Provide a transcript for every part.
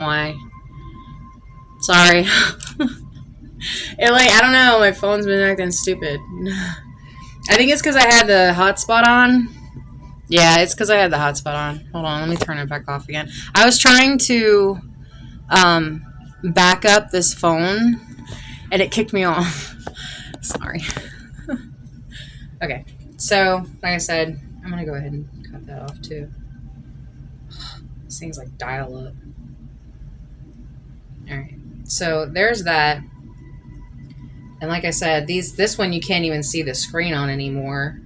Why? Sorry. I don't know. My phone's been acting stupid. I think it's because I had the hotspot on. Yeah, it's because I had the hotspot on. Hold on, let me turn it back off again. I was trying to back up this phone, and it kicked me off. Sorry. Okay, so like I said, I'm gonna go ahead and cut that off too. This thing's like dial up. All right, so there's that. And like I said, this one you can't even see the screen on anymore.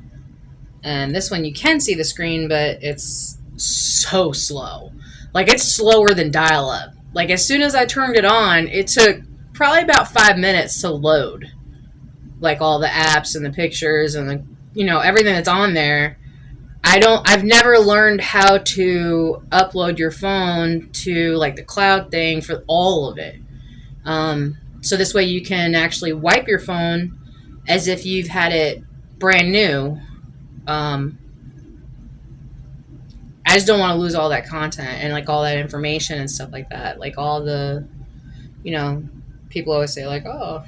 And this one you can see the screen, but it's so slow. Like, it's slower than dial-up. Like, as soon as I turned it on, it took probably about 5 minutes to load. Like, all the apps and the pictures and the, everything that's on there. I've never learned how to upload your phone to, like, the cloud thing for all of it. So this way you can actually wipe your phone as if you've had it brand new. I just don't want to lose all that content and like all that information and stuff like that. Like all the, people always say like, oh,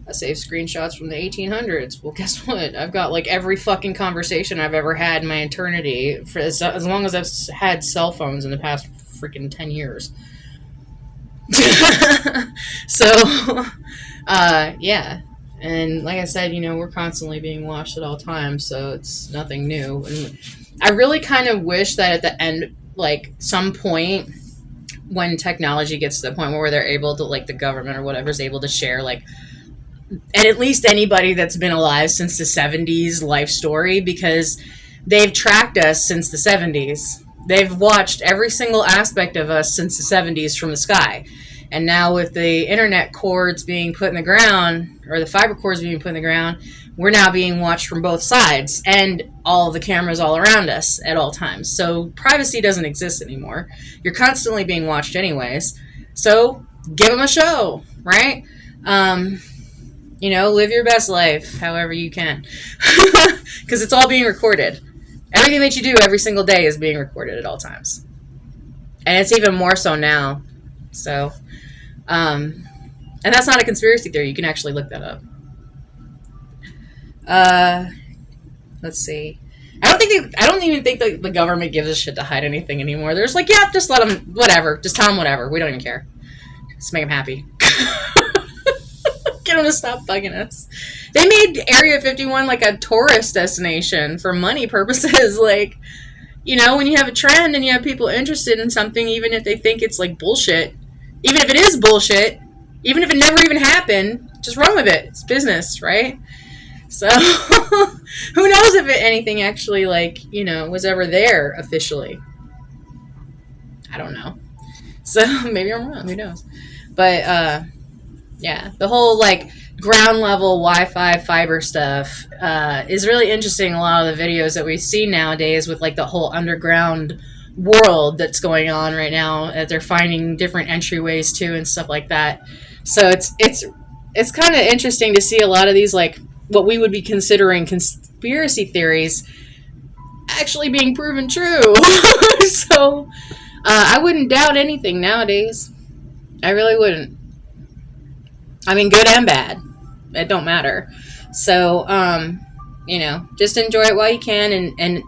I saved screenshots from the 1800s. Well, guess what? I've got like every fucking conversation I've ever had in my eternity for as long as I've had cell phones in the past freaking 10 years. So, yeah. And like I said, we're constantly being watched at all times, so it's nothing new. And I really kind of wish that at the end, like, some point when technology gets to the point where they're able to, like, the government or whatever is able to share, like, and at least anybody that's been alive since the 70s life story, because they've tracked us since the 70s. They've watched every single aspect of us since the 70s from the sky. And now with the internet cords being put in the ground, or the fiber cords being put in the ground, we're now being watched from both sides and all the cameras all around us at all times. So privacy doesn't exist anymore. You're constantly being watched anyways. So give them a show, right? Live your best life however you can. Because it's all being recorded. Everything that you do every single day is being recorded at all times. And it's even more so now. So, and that's not a conspiracy theory. You can actually look that up. Let's see. I don't even think the government gives a shit to hide anything anymore. They're just like, yeah, just let them, whatever. Just tell them whatever. We don't even care. Just make them happy. Get them to stop bugging us. They made Area 51 like a tourist destination for money purposes. Like, when you have a trend and you have people interested in something, even if they think it's like bullshit, even if it is bullshit, even if it never even happened, just run with it. It's business, right? So, who knows if anything actually, was ever there officially. I don't know. So, maybe I'm wrong. Who knows? But, yeah, the whole, ground level Wi-Fi fiber stuff is really interesting. A lot of the videos that we see nowadays with, the whole underground world that's going on right now, that they're finding different entryways to and stuff like that. So it's kind of interesting to see a lot of these, what we would be considering conspiracy theories actually being proven true. So, I wouldn't doubt anything nowadays. I really wouldn't. I mean, good and bad. It don't matter. So, just enjoy it while you can. And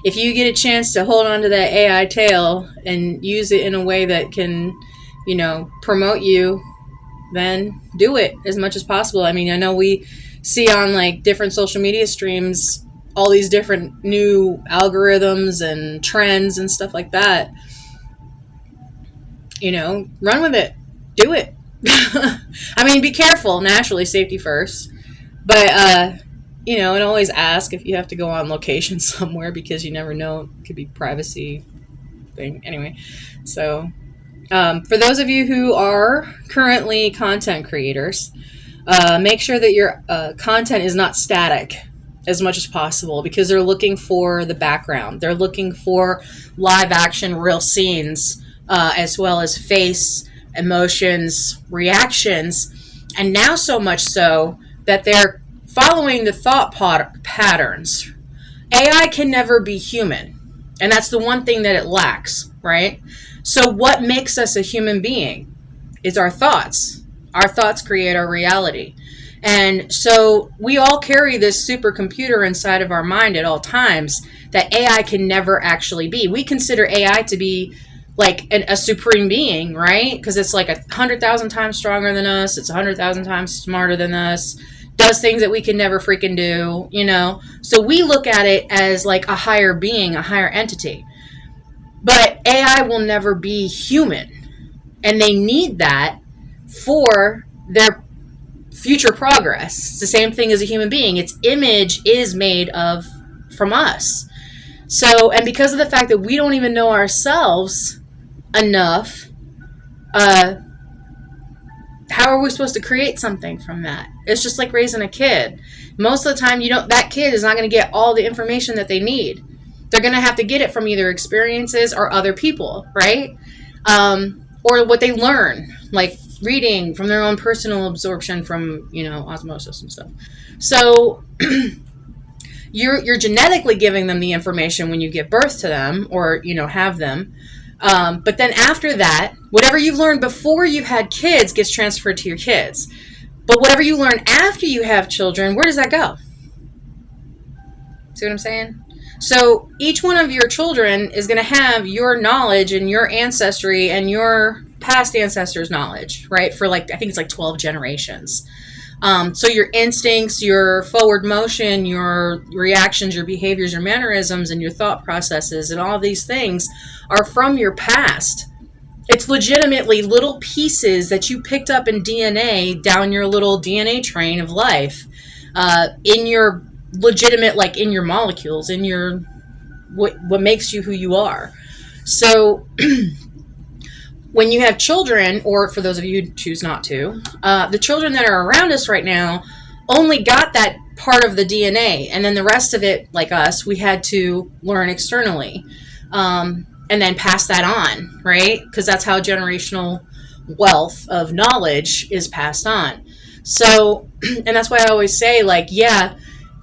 if you get a chance to hold on to that AI tail and use it in a way that can, promote you, then do it as much as possible. I mean, I know we see on, different social media streams all these different new algorithms and trends and stuff like that. Run with it. Do it. I mean, be careful. Naturally, safety first. But, and always ask if you have to go on location somewhere, because you never know. It could be privacy thing. Anyway, so for those of you who are currently content creators, make sure that your content is not static as much as possible, because they're looking for the background. They're looking for live action, real scenes, as well as face, emotions, reactions, and now so much so that they're following the thought patterns. AI can never be human, and that's the one thing that it lacks, right? So what makes us a human being is our thoughts. Our thoughts create our reality. And so we all carry this supercomputer inside of our mind at all times that AI can never actually be. We consider AI to be like a supreme being, right? Because it's like 100,000 times stronger than us. It's 100,000 times smarter than us. Does things that we can never freaking do, you know? So we look at it as like a higher being, a higher entity. But AI will never be human. And they need that for their future progress. It's the same thing as a human being. Its image is made from us. So, and because of the fact that we don't even know ourselves enough, how are we supposed to create something from that? It's just like raising a kid. Most of the time, that kid is not going to get all the information that they need. They're going to have to get it from either experiences or other people, right? Or what they learn, like reading from their own personal absorption from, osmosis and stuff. So you're genetically giving them the information when you give birth to them or, have them. But then after that, whatever you've learned before you had kids gets transferred to your kids. But whatever you learn after you have children, where does that go? See what I'm saying? So each one of your children is going to have your knowledge and your ancestry and your past ancestors' knowledge, right? For I think it's 12 generations. So your instincts, your forward motion, your reactions, your behaviors, your mannerisms, and your thought processes, and all these things are from your past. It's legitimately little pieces that you picked up in DNA down your little DNA train of life, in your legitimate, in your molecules, in your what makes you who you are. So when you have children, or for those of you who choose not to, the children that are around us right now only got that part of the DNA, and then the rest of it, like us, we had to learn externally, and then pass that on, right? Because that's how generational wealth of knowledge is passed on. So, and that's why I always say,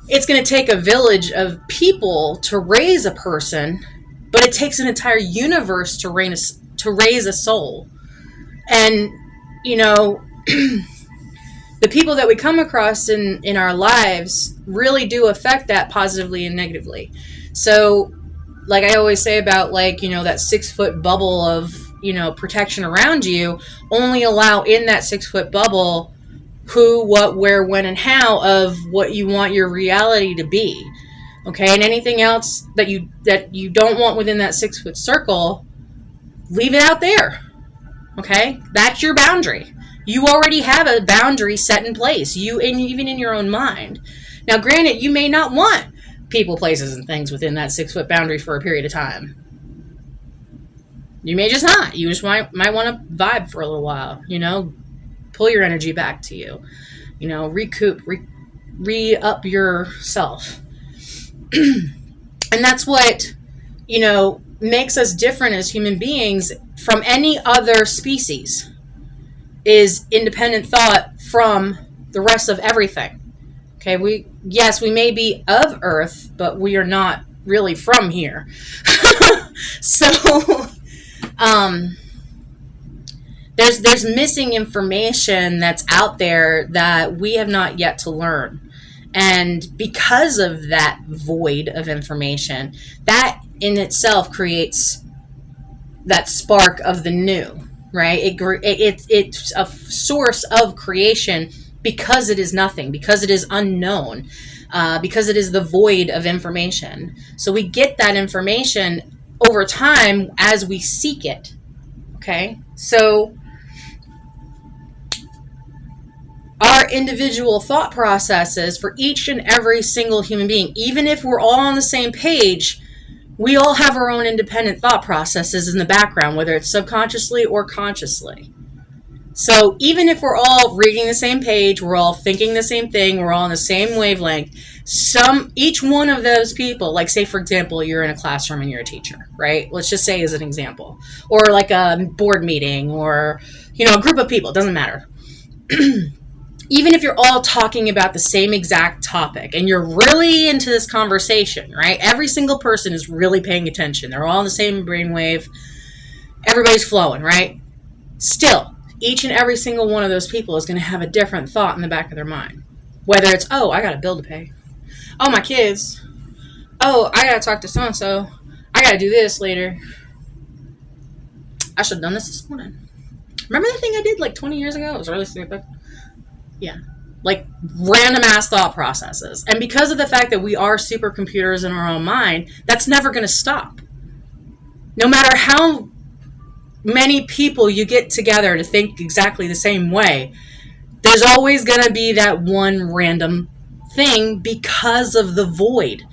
it's going to take a village of people to raise a person, but it takes an entire universe to raise a soul. And, the people that we come across in our lives really do affect that positively and negatively. So, like I always say about, that 6-foot bubble of, protection around you, only allow in that 6-foot bubble who, what, where, when, and how of what you want your reality to be. Okay, and anything else that you don't want within that 6-foot circle, leave it out there. Okay, that's your boundary. You already have a boundary set in place. Even in your own mind. Now, granted, you may not want people, places, and things within that 6-foot boundary for a period of time. You may just not. You just might want to vibe for a little while. Pull your energy back to you. Recoup, re-up yourself. And that's what, makes us different as human beings from any other species, is independent thought from the rest of everything. Okay, we may be of Earth, but we are not really from here. So, there's missing information that's out there that we have not yet to learn. And because of that void of information, that in itself creates that spark of the new, right? It's a source of creation because it is nothing, because it is unknown, because it is the void of information. So we get that information over time as we seek it, okay? So our individual thought processes for each and every single human being, even if we're all on the same page, we all have our own independent thought processes in the background, whether it's subconsciously or consciously. So even if we're all reading the same page, we're all thinking the same thing, we're all on the same wavelength, each one of those people, say for example, you're in a classroom and you're a teacher, right? Let's just say as an example. Or a board meeting, or a group of people, it doesn't matter. Even if you're all talking about the same exact topic and you're really into this conversation, right? Every single person is really paying attention. They're all on the same brainwave. Everybody's flowing, right? Still, each and every single one of those people is going to have a different thought in the back of their mind. Whether it's, oh, I got a bill to pay. Oh, my kids. Oh, I got to talk to so-and-so. I got to do this later. I should have done this morning. Remember that thing I did like 20 years ago? It was really stupid. Yeah. Like random ass thought processes. And because of the fact that we are supercomputers in our own mind, that's never going to stop. No matter how many people you get together to think exactly the same way, there's always going to be that one random thing because of the void.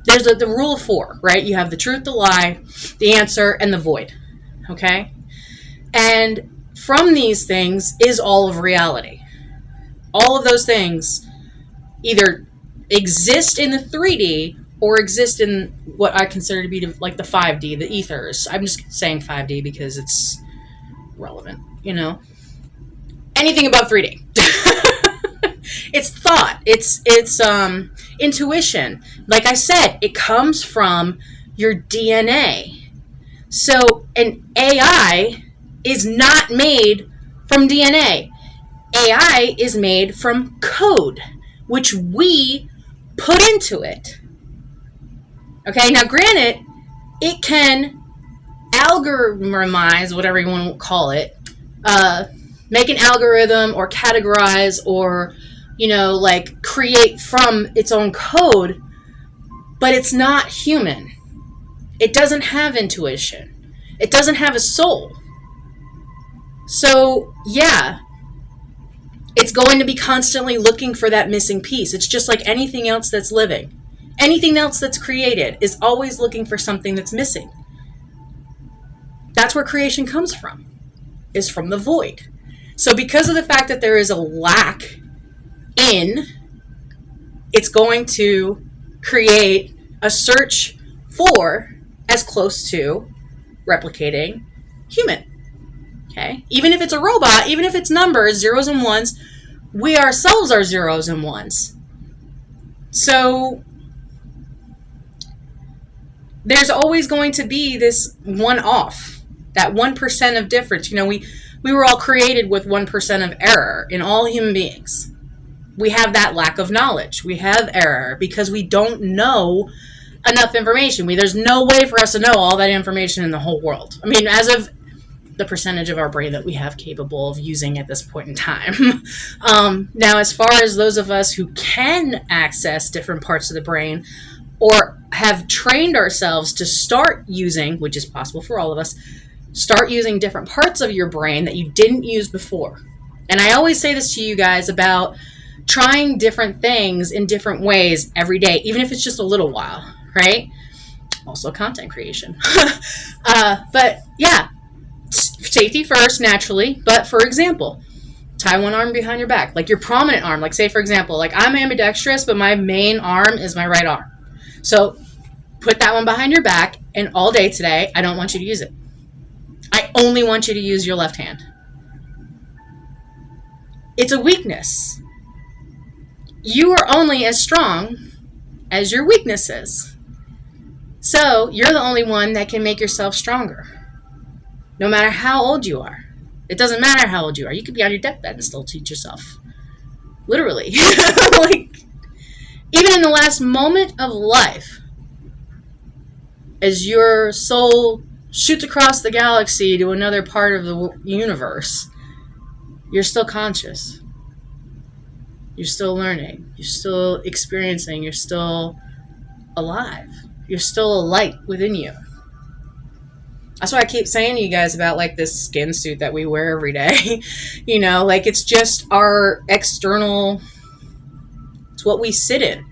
There's the rule of 4, right? You have the truth, the lie, the answer, and the void. Okay? And from these things is all of reality. All of those things either exist in the 3D or exist in what I consider to be like the 5D, the ethers. I'm just saying 5D because it's relevant, you know? Anything above 3D. It's thought. It's intuition. Like I said, it comes from your DNA. So an AI is not made from DNA. AI is made from code, which we put into it. Okay, now granted, it can algorithmize, whatever you want to call it, make an algorithm or categorize or, you know, like create from its own code, but it's not human. It doesn't have intuition. It doesn't have a soul. So, yeah, it's going to be constantly looking for that missing piece. It's just like anything else that's living. Anything else that's created is always looking for something that's missing. That's where creation comes from, is from the void. So because of the fact that there is a lack in, it's going to create a search for as close to replicating human. Okay? Even if it's a robot, even if it's numbers, zeros and ones, we ourselves are zeros and ones. So there's always going to be this one off, that 1% of difference. You know, we were all created with 1% of error in all human beings. We have that lack of knowledge. We have error because we don't know enough information. There's no way for us to know all that information in the whole world. I mean, as of the percentage of our brain that we have capable of using at this point in time. Now, as far as those of us who can access different parts of the brain or have trained ourselves to start using, which is possible for all of us, start using different parts of your brain that you didn't use before. And I always say this to you guys about trying different things in different ways every day, even if it's just a little while, right? Also content creation. But yeah, safety first, naturally. But for example, tie one arm behind your back, like your prominent arm. Like say, for example, like I'm ambidextrous, but my main arm is my right arm. So put that one behind your back, and all day today, I don't want you to use it. I only want you to use your left hand. It's a weakness. You are only as strong as your weaknesses. So you're the only one that can make yourself stronger. No matter how old you are. It doesn't matter how old you are. You could be on your deathbed and still teach yourself. Literally. Like, even in the last moment of life, as your soul shoots across the galaxy to another part of the universe, you're still conscious. You're still learning. You're still experiencing. You're still alive. You're still a light within you. That's why I keep saying to you guys about like this skin suit that we wear every day. You know, like it's just our external, it's what we sit in.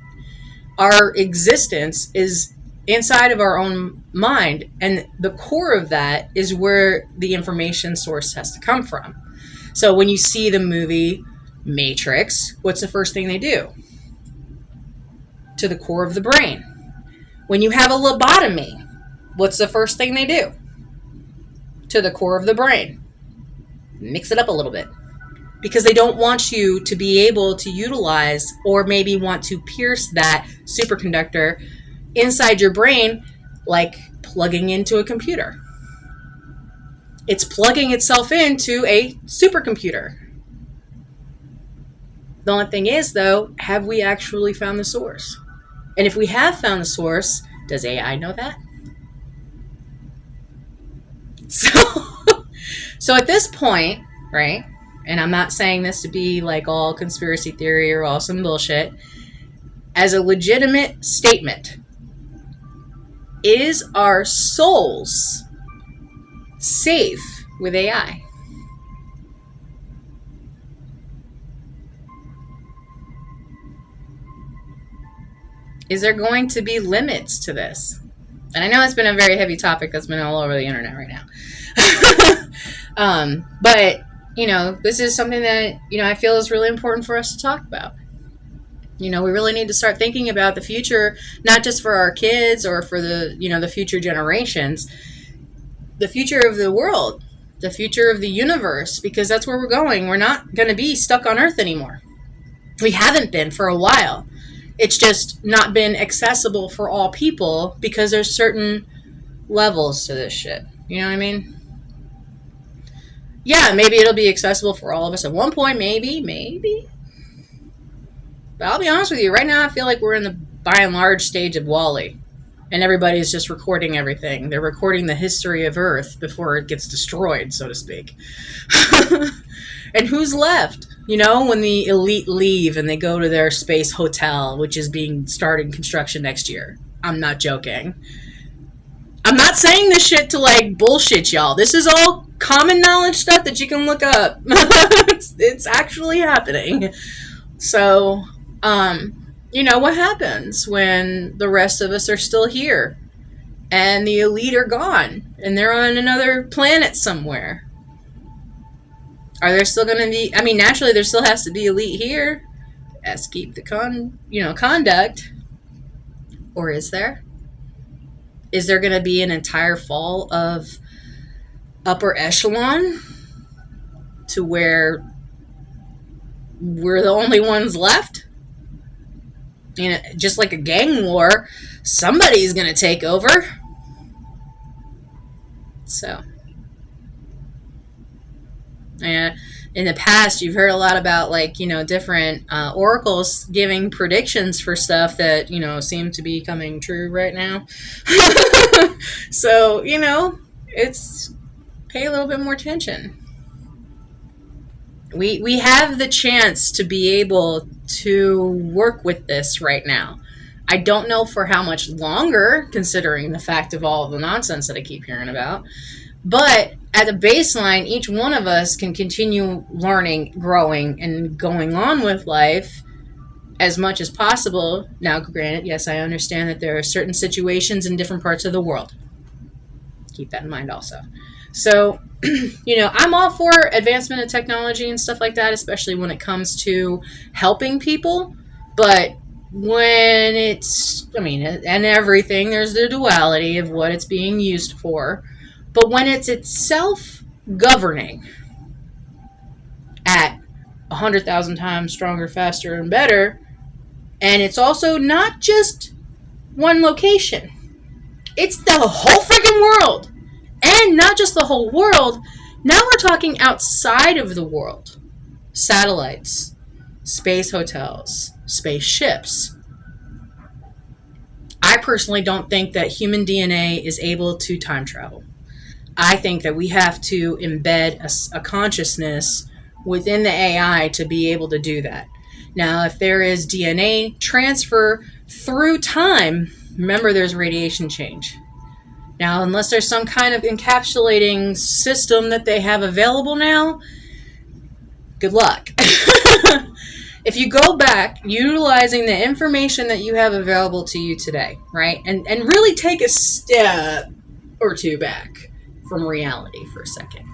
Our existence is inside of our own mind, and the core of that is where the information source has to come from. So when you see the movie Matrix, what's the first thing they do? To the core of the brain. When you have a lobotomy, what's the first thing they do? To the core of the brain. Mix it up a little bit. Because they don't want you to be able to utilize or maybe want to pierce that superconductor inside your brain like plugging into a computer. It's plugging itself into a supercomputer. The only thing is, though, have we actually found the source? And if we have found the source, does AI know that? So at this point, right, and I'm not saying this to be like all conspiracy theory or all some bullshit, as a legitimate statement, is our souls safe with AI? Is there going to be limits to this? And I know it's been a very heavy topic that's been all over the internet right now. But, this is something that, I feel is really important for us to talk about. We really need to start thinking about the future, not just for our kids or for the future generations, the future of the world, the future of the universe, because that's where we're going. We're not going to be stuck on Earth anymore. We haven't been for a while. It's just not been accessible for all people because there's certain levels to this shit. You know what I mean? Yeah, maybe it'll be accessible for all of us at one point, maybe. But I'll be honest with you, right now I feel like we're in the by and large stage of WALL-E. And everybody's just recording everything. They're recording the history of Earth before it gets destroyed, so to speak. And who's left? When the elite leave and they go to their space hotel, which is being started construction next year. I'm not joking. I'm not saying this shit to bullshit y'all. This is all common knowledge stuff that you can look up. It's actually happening. So, what happens when the rest of us are still here and the elite are gone and they're on another planet somewhere? Are there still going to be, naturally there still has to be elite here as keep the conduct, or is there? Is there going to be an entire fall of upper echelon to where we're the only ones left? Just like a gang war, somebody's going to take over. So, in the past, you've heard a lot about different oracles giving predictions for stuff that seem to be coming true right now. So it's pay a little bit more attention. We have the chance to be able to work with this right now. I don't know for how much longer, considering the fact of all of the nonsense that I keep hearing about. But at a baseline, each one of us can continue learning, growing, and going on with life as much as possible. Now, granted, yes, I understand that there are certain situations in different parts of the world. Keep that in mind also. So, I'm all for advancement of technology and stuff like that, especially when it comes to helping people. But when it's, and everything, there's the duality of what it's being used for. But when it's itself governing at 100,000 times stronger, faster, and better, and it's also not just one location, it's the whole freaking world. And not just the whole world, now we're talking outside of the world. Satellites, space hotels, spaceships. I personally don't think that human DNA is able to time travel. I think that we have to embed a consciousness within the AI to be able to do that. Now, if there is DNA transfer through time, remember there's radiation change. Now, unless there's some kind of encapsulating system that they have available now, good luck. If you go back, utilizing the information that you have available to you today, right, and really take a step or two back from reality for a second,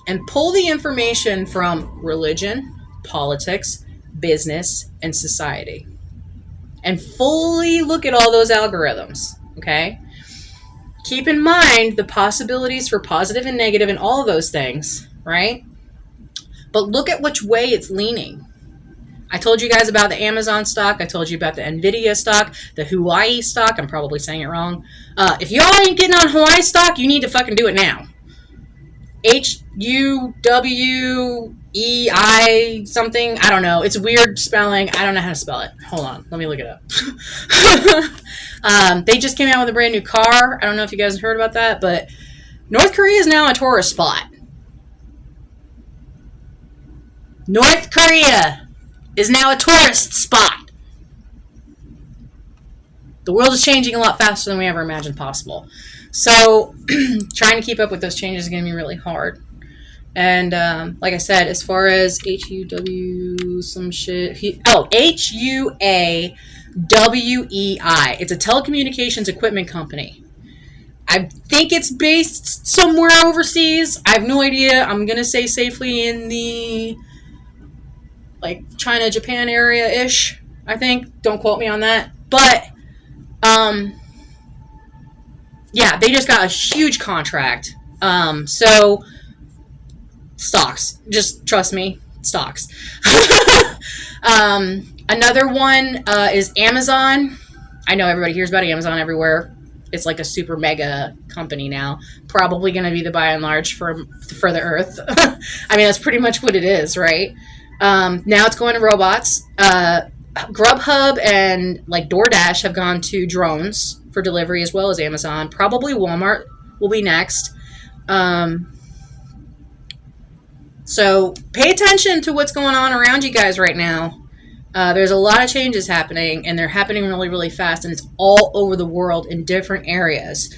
and pull the information from religion, politics, business, and society, and fully look at all those algorithms, okay? Keep in mind the possibilities for positive and negative and all of those things, right? But look at which way it's leaning. I told you guys about the Amazon stock. I told you about the Nvidia stock, the Hawaii stock. I'm probably saying it wrong. If y'all ain't getting on Hawaii stock, you need to fucking do it now. HUWEI something. I don't know. It's weird spelling. I don't know how to spell it. Hold on. Let me look it up. They just came out with a brand new car. I don't know if you guys heard about that, but North Korea is now a tourist spot. North Korea is now a tourist spot. The world is changing a lot faster than we ever imagined possible. So trying to keep up with those changes is going to be really hard. And like I said, as far as HUW some shit. HUAWEI. It's a telecommunications equipment company. I think it's based somewhere overseas. I have no idea. I'm going to say safely in the like China, Japan area-ish, I think. Don't quote me on that. But yeah, they just got a huge contract. So stocks. Just trust me, stocks. Another one is Amazon. I know everybody hears about Amazon everywhere. It's like a super mega company now. Probably going to be the by and large for the earth. I mean, that's pretty much what it is, right? Now it's going to robots. Grubhub and like DoorDash have gone to drones for delivery, as well as Amazon. Probably Walmart will be next. So pay attention to what's going on around you guys right now. There's a lot of changes happening, and they're happening really, really fast, and it's all over the world in different areas.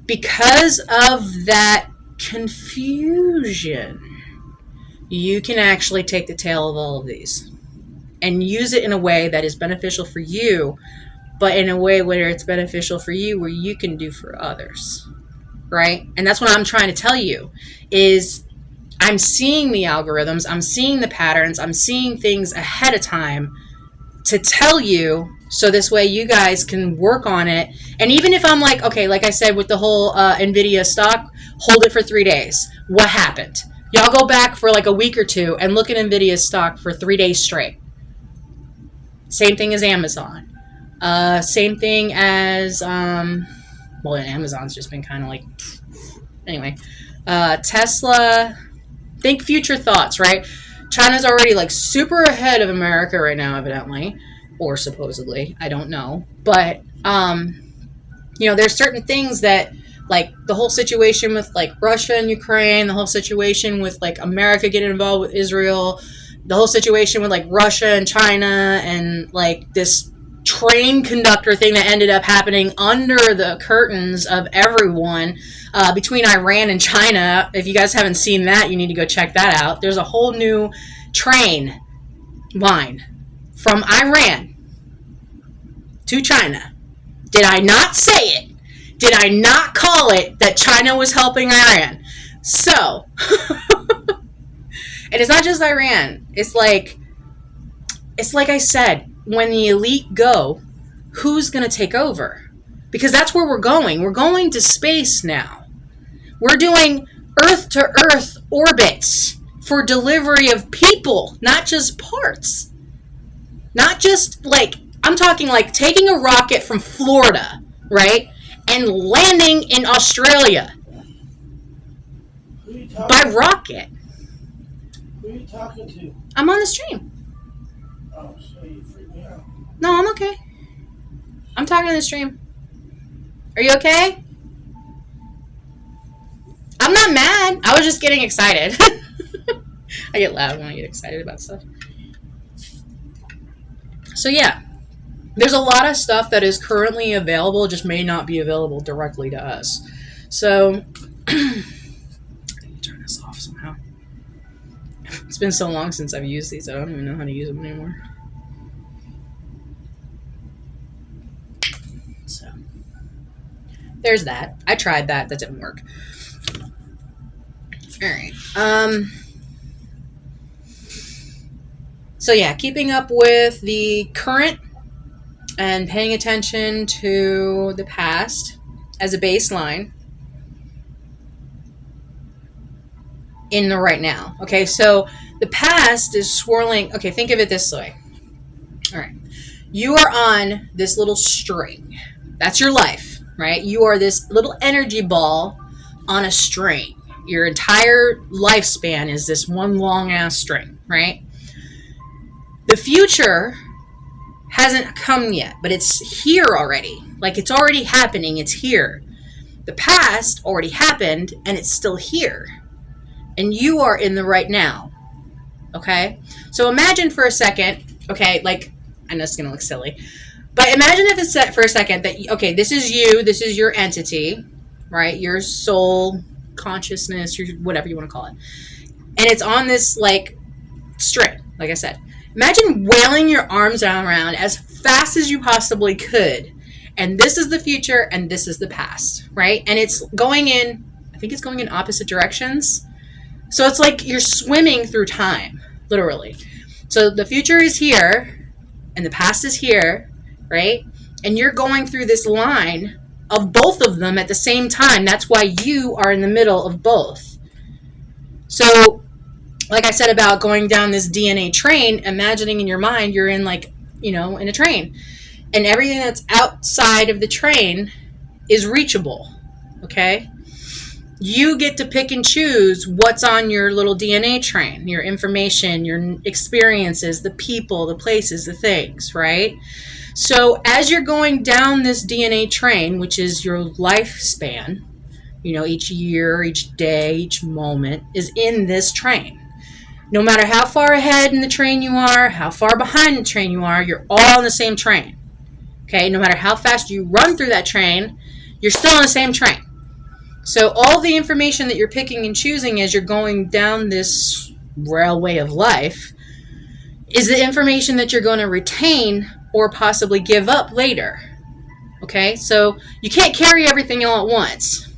Because of that confusion, you can actually take the tail of all of these and use it in a way that is beneficial for you, but in a way where it's beneficial for you, where you can do for others, right? And that's what I'm trying to tell you is I'm seeing the algorithms, I'm seeing the patterns, I'm seeing things ahead of time to tell you, so this way you guys can work on it. And even if I'm like, okay, like I said with the whole NVIDIA stock, hold it for 3 days. What happened? Y'all go back for like a week or two and look at NVIDIA's stock for 3 days straight. Same thing as Amazon. Same thing as, well, Amazon's just been kind of like, anyway. Tesla, think future thoughts, right? China's already like super ahead of America right now, evidently, or supposedly. I don't know. But, you know, there's certain things that, like the whole situation with like Russia and Ukraine, the whole situation with like America getting involved with Israel, the whole situation with like Russia and China, and like this train conductor thing that ended up happening under the curtains of everyone between Iran and China. If you guys haven't seen that, you need to go check that out. There's a whole new train line from Iran to China. Did I not say it? Did I not call it that China was helping Iran? So, and it's not just Iran. It's like I said, when the elite go, who's going to take over? Because that's where we're going. We're going to space now. We're doing Earth-to-Earth orbits for delivery of people, not just parts. Not just like, I'm talking like taking a rocket from Florida, right? And landing in Australia by rocket. Who are you talking to? I'm on the stream. Oh, so you freaked me out. No, I'm okay. I'm talking to the stream. Are you okay? I'm not mad. I was just getting excited. I get loud when I get excited about stuff. So yeah. There's a lot of stuff that is currently available, just may not be available directly to us. So, I need to turn this off somehow. It's been so long since I've used these, I don't even know how to use them anymore. So, there's that. I tried that. That didn't work. Alright. So yeah, keeping up with the current and paying attention to the past as a baseline in the right now. Okay, so the past is swirling. Okay, think of it this way. All right. You are on this little string. That's your life, right? You are this little energy ball on a string. Your entire lifespan is this one long ass string, right? The future hasn't come yet, but it's here already. Like, it's already happening. It's here. The past already happened, and it's still here. And you are in the right now. Okay? So imagine for a second, okay, like, I know it's going to look silly, but imagine if it's for a second that, okay, this is you, this is your entity, right? Your soul, consciousness, your whatever you want to call it. And it's on this, like, string, like I said. Imagine wailing your arms around as fast as you possibly could. And this is the future, and this is the past, right? And it's going in, I think it's going in opposite directions. So it's like you're swimming through time, literally. So the future is here, and the past is here, right? And you're going through this line of both of them at the same time. That's why you are in the middle of both. So, like I said about going down this DNA train, imagining in your mind you're in, like, you know, in a train. And everything that's outside of the train is reachable, okay? You get to pick and choose what's on your little DNA train, your information, your experiences, the people, the places, the things, right? So as you're going down this DNA train, which is your lifespan, you know, each year, each day, each moment is in this train. No matter how far ahead in the train you are, how far behind the train you are, you're all on the same train. Okay, no matter how fast you run through that train, you're still on the same train. So all the information that you're picking and choosing as you're going down this railway of life is the information that you're going to retain or possibly give up later. Okay, so you can't carry everything all at once.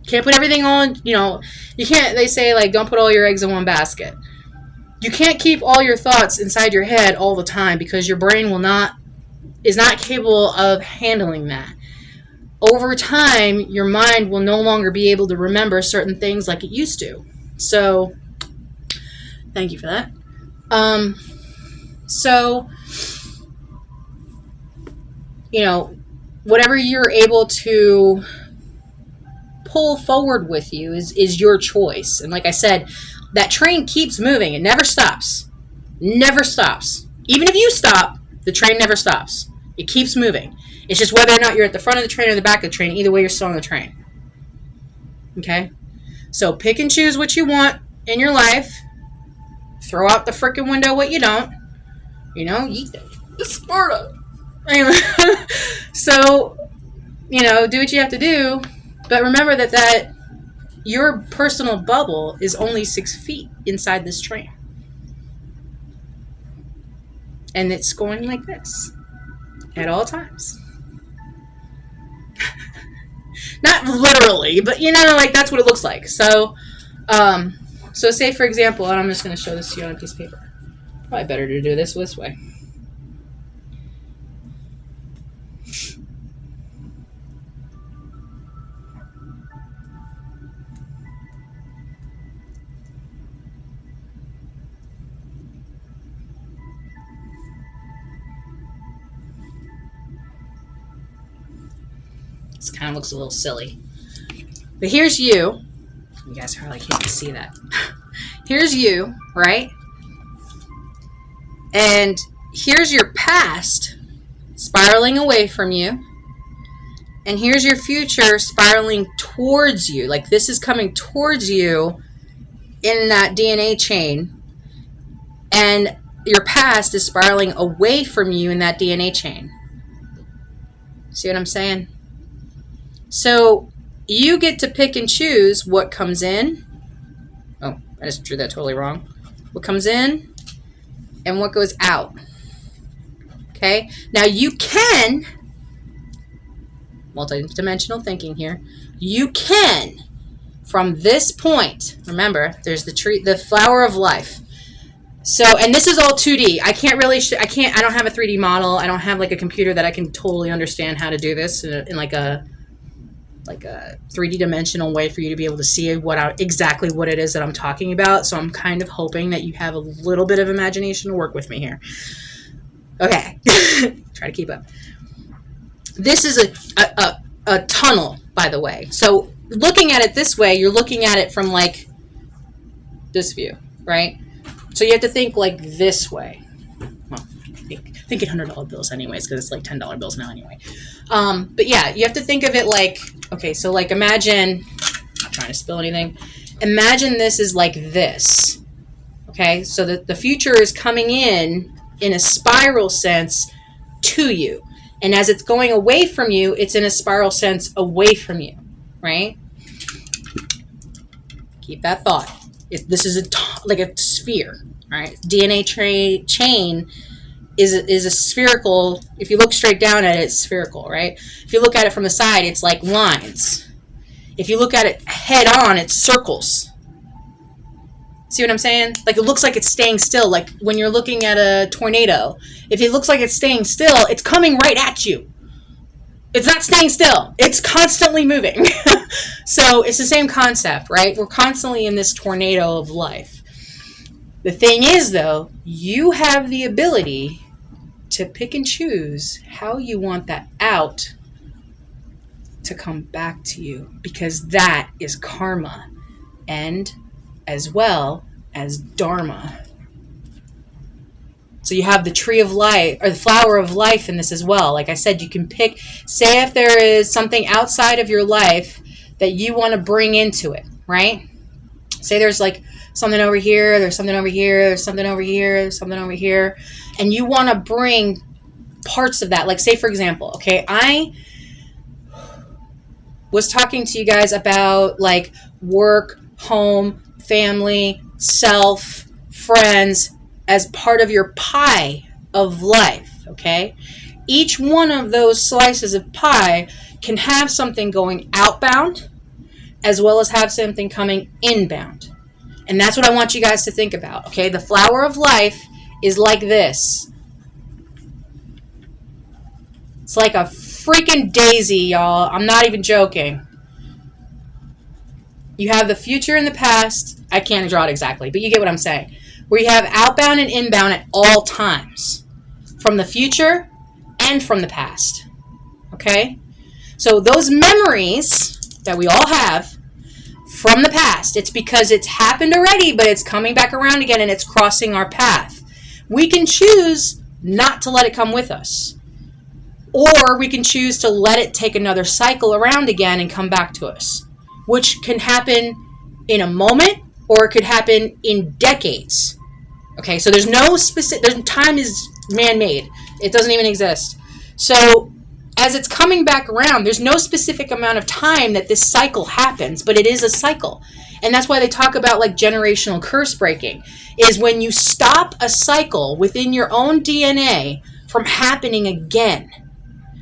Can't put everything on, you know, you can't, they say, like, don't put all your eggs in one basket. You can't keep all your thoughts inside your head all the time because your brain is not capable of handling that. Over time, your mind will no longer be able to remember certain things like it used to. So, thank you for that. So, you know, whatever you're able to pull forward with you is your choice. And like I said, that train keeps moving. It never stops. Never stops. Even if you stop, the train never stops. It keeps moving. It's just whether or not you're at the front of the train or the back of the train. Either way, you're still on the train. Okay? So pick and choose what you want in your life. Throw out the frickin' window what you don't. You know, Sparta. Anyway, so, you know, do what you have to do. But remember that your personal bubble is only 6 feet inside this train. And it's going like this at all times. Not literally, but, you know, like, that's what it looks like. So, so say, for example, and I'm just going to show this to you on a piece of paper. Probably better to do this way. This kind of looks a little silly. But here's you. You guys probably can't see that. Here's you, right? And here's your past spiraling away from you. And here's your future spiraling towards you. Like, this is coming towards you in that DNA chain. And your past is spiraling away from you in that DNA chain. See what I'm saying? So you get to pick and choose what comes in. Oh, I just drew that totally wrong. What comes in and what goes out. Okay? Now you can, multidimensional thinking here, you can, from this point, remember, there's the tree, the flower of life. So, and this is all 2D. I can't really, I don't have a 3D model. I don't have like a computer that I can totally understand how to do this in like a 3D dimensional way for you to be able to see exactly what it is that I'm talking about. So I'm kind of hoping that you have a little bit of imagination to work with me here. Okay. Try to keep up. This is a tunnel, by the way. So looking at it this way, you're looking at it from like this view, right? So you have to think like this way. Well, think in $100 bills anyways, because it's like $10 bills now anyway. But yeah, you have to think of it like, okay, so like imagine, I'm not trying to spill anything. Imagine this is like this. Okay, so the future is coming in a spiral sense to you. And as it's going away from you, it's in a spiral sense away from you, right? Keep that thought. This is like a sphere, right? DNA chain is a spherical, if you look straight down at it, it's spherical, right? If you look at it from the side, it's like lines. If you look at it head on, it's circles. See what I'm saying? Like it looks like it's staying still. Like when you're looking at a tornado, if it looks like it's staying still, it's coming right at you. It's not staying still. It's constantly moving. So it's the same concept, right? We're constantly in this tornado of life. The thing is, though, you have the ability to pick and choose how you want that out to come back to you, because that is karma, and as well as dharma. So you have the tree of life, or the flower of life in this as well. Like I said, you can pick, say if there is something outside of your life that you want to bring into it, right? Say there's like something over here, there's something over here, there's something over here, there's something over here, and you want to bring parts of that. Like say for example, okay, I was talking to you guys about like work, home, family, self, friends, as part of your pie of life, okay? Each one of those slices of pie can have something going outbound as well as have something coming inbound. And that's what I want you guys to think about, okay? The flower of life is like this. It's like a freaking daisy, y'all. I'm not even joking. You have the future and the past. I can't draw it exactly, but you get what I'm saying. Where you have outbound and inbound at all times. From the future and from the past. Okay? So those memories that we all have from the past, it's because it's happened already, but it's coming back around again and it's crossing our path. We can choose not to let it come with us. Or we can choose to let it take another cycle around again and come back to us. Which can happen in a moment, or it could happen in decades. Okay, so there's no specific, time is man-made. It doesn't even exist. So as it's coming back around, there's no specific amount of time that this cycle happens, but it is a cycle. And that's why they talk about like generational curse breaking, is when you stop a cycle within your own DNA from happening again.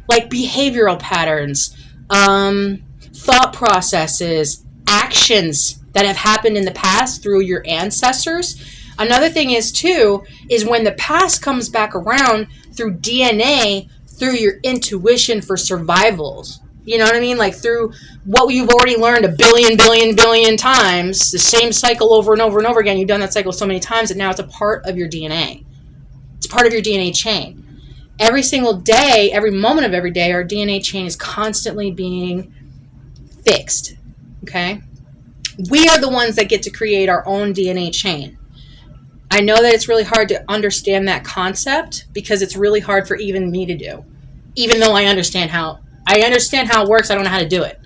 Like behavioral patterns, thought processes, actions that have happened in the past through your ancestors. Another thing is too, is when the past comes back around through DNA, through your intuition for survivals. You know what I mean? Like through what you've already learned a billion times, the same cycle over and over and over again. You've done that cycle so many times that now it's a part of your DNA. It's part of your DNA chain. Every single day, every moment of every day, our DNA chain is constantly being fixed. Okay? We are the ones that get to create our own DNA chain. I know that it's really hard to understand that concept because it's really hard for even me to do. Even though I understand how it works, I don't know how to do it.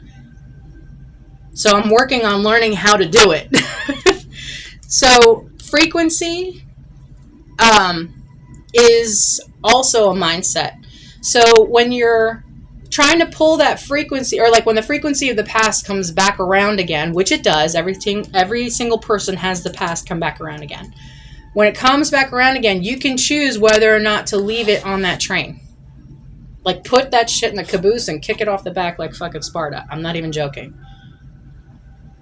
So I'm working on learning how to do it. So frequency is also a mindset. So when you're trying to pull that frequency, or like when the frequency of the past comes back around again, which it does, every single person has the past come back around again. When it comes back around again, you can choose whether or not to leave it on that train. Like put that shit in the caboose and kick it off the back like fucking Sparta. I'm not even joking.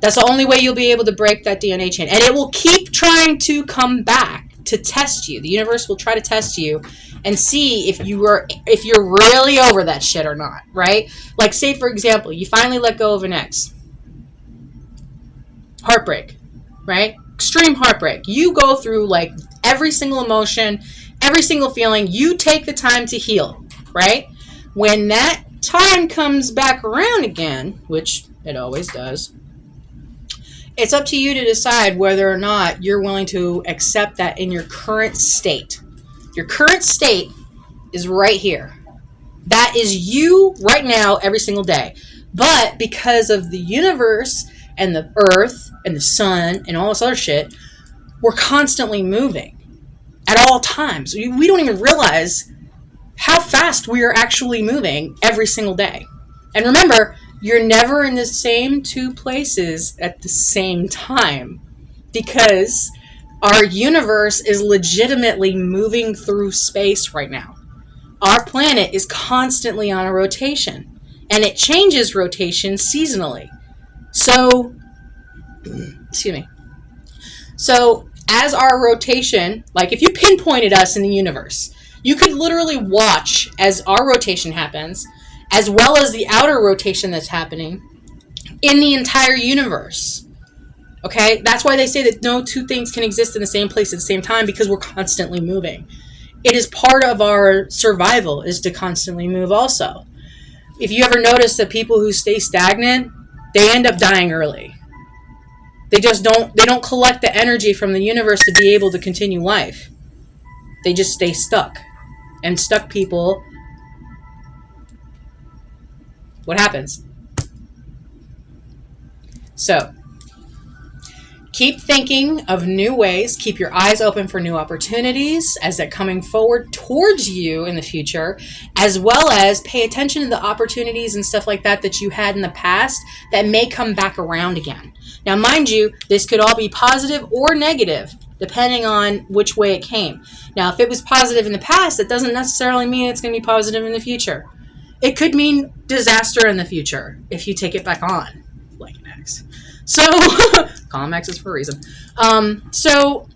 That's the only way you'll be able to break that DNA chain. And it will keep trying to come back to test you. The universe will try to test you and see if you're really over that shit or not, right? Like say for example, you finally let go of an ex. Heartbreak, right? Extreme heartbreak. You go through like every single emotion, every single feeling. You take the time to heal, right? When that time comes back around again, which it always does, it's up to you to decide whether or not you're willing to accept that in your current state. Your current state is right here. That is you right now, every single day. But because of the universe and the earth and the sun and all this other shit, we're constantly moving at all times. We don't even realize how fast we are actually moving every single day. And remember, you're never in the same two places at the same time, because our universe is legitimately moving through space right now. Our planet is constantly on a rotation, and it changes rotation seasonally. So, excuse me. So, as our rotation, like if you pinpointed us in the universe, you could literally watch as our rotation happens, as well as the outer rotation that's happening in the entire universe. Okay? That's why they say that no two things can exist in the same place at the same time, because we're constantly moving. It is part of our survival is to constantly move also. If you ever notice that people who stay stagnant, they end up dying early. They don't collect the energy from the universe to be able to continue life. They just stay stuck. And stuck people, what happens? So, keep thinking of new ways. Keep your eyes open for new opportunities as they're coming forward towards you in the future, as well as pay attention to the opportunities and stuff like that that you had in the past that may come back around again. Now, mind you, this could all be positive or negative, depending on which way it came. Now, if it was positive in the past, that doesn't necessarily mean it's going to be positive in the future. It could mean disaster in the future if you take it back on, like an ex. So, call them exes for a reason. So,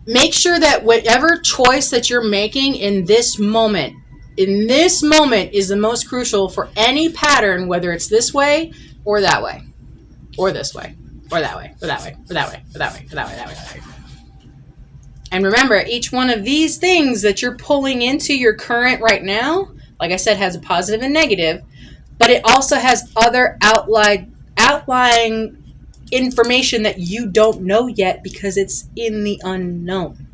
make sure that whatever choice that you're making in this moment is the most crucial for any pattern, whether it's this way or that way, or this way, or that way, or that way, or that way, or that way, or that way, that way, that way. And remember, each one of these things that you're pulling into your current right now, like I said, has a positive and negative, but it also has other outlying information that you don't know yet because it's in the unknown.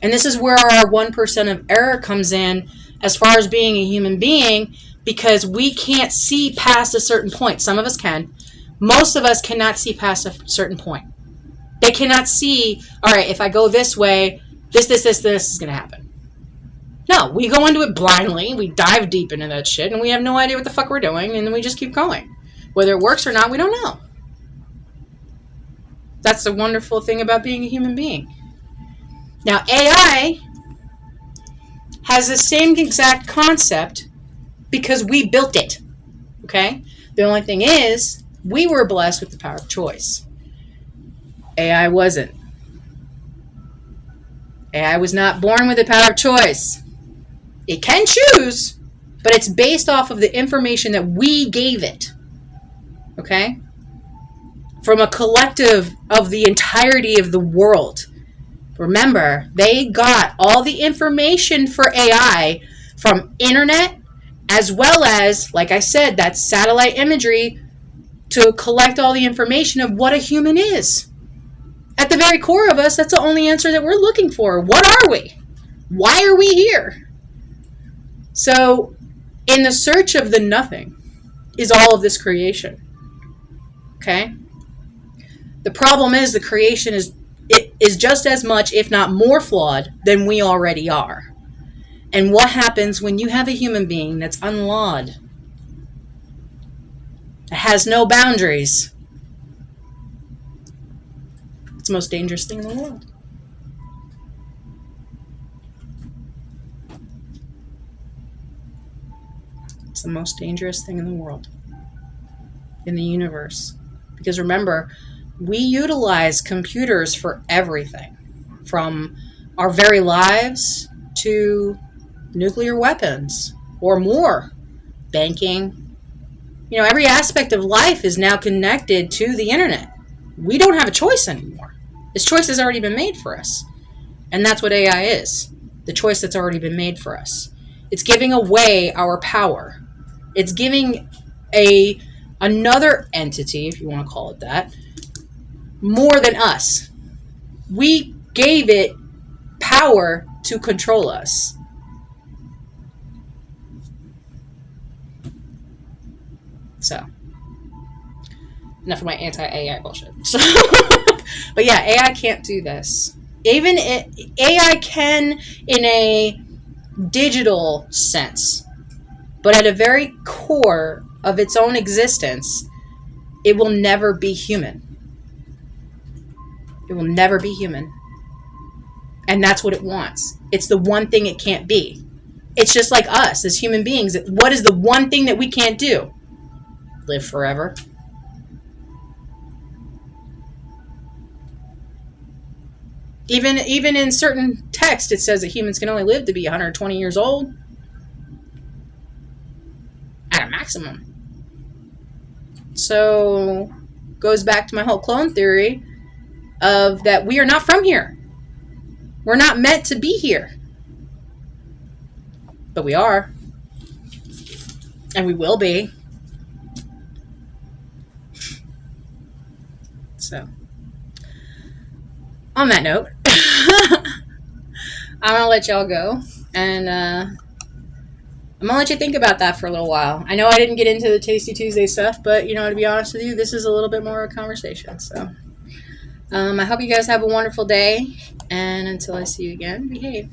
And this is where our 1% of error comes in as far as being a human being, because we can't see past a certain point. Some of us can. Most of us cannot see past a certain point. They cannot see, all right, if I go this way, this is going to happen. No, we go into it blindly. We dive deep into that shit, and we have no idea what the fuck we're doing, and then we just keep going. Whether it works or not, we don't know. That's the wonderful thing about being a human being. Now, AI has the same exact concept because we built it. Okay? The only thing is, we were blessed with the power of choice. AI wasn't. AI was not born with the power of choice. It can choose, but it's based off of the information that we gave it. Okay? From a collective of the entirety of the world. Remember, they got all the information for AI from internet, as well as, like I said, that satellite imagery to collect all the information of what a human is. At the very core of us, that's the only answer that we're looking for. What are we? Why are we here? So, in the search of the nothing is all of this creation. Okay? The problem is the creation is just as much, if not more flawed than we already are. And what happens when you have a human being that's unlawed, that has no boundaries? It's the most dangerous thing in the world. It's the most dangerous thing in the world, in the universe. Because remember, we utilize computers for everything, from our very lives to nuclear weapons or more, banking. You know, every aspect of life is now connected to the internet. We don't have a choice anymore. This choice has already been made for us. And that's what AI is. The choice that's already been made for us It's giving away our power. It's giving another entity, if you want to call it that, more than us. We gave it power to control us. So, enough of my anti-AI bullshit. But yeah, AI can't do this. Even AI can in a digital sense, but at a very core of its own existence, it will never be human. It will never be human. And that's what it wants. It's the one thing it can't be. It's just like us as human beings. What is the one thing that we can't do? Live forever. Even in certain text, it says that humans can only live to be 120 years old. At a maximum. So, goes back to my whole clone theory of that we are not from here. We're not meant to be here. But we are. And we will be. So, on that note, I'm going to let y'all go. And I'm going to let you think about that for a little while. I know I didn't get into the Tasty Tuesday stuff, but, to be honest with you, this is a little bit more of a conversation. So, I hope you guys have a wonderful day. And until I see you again, behave.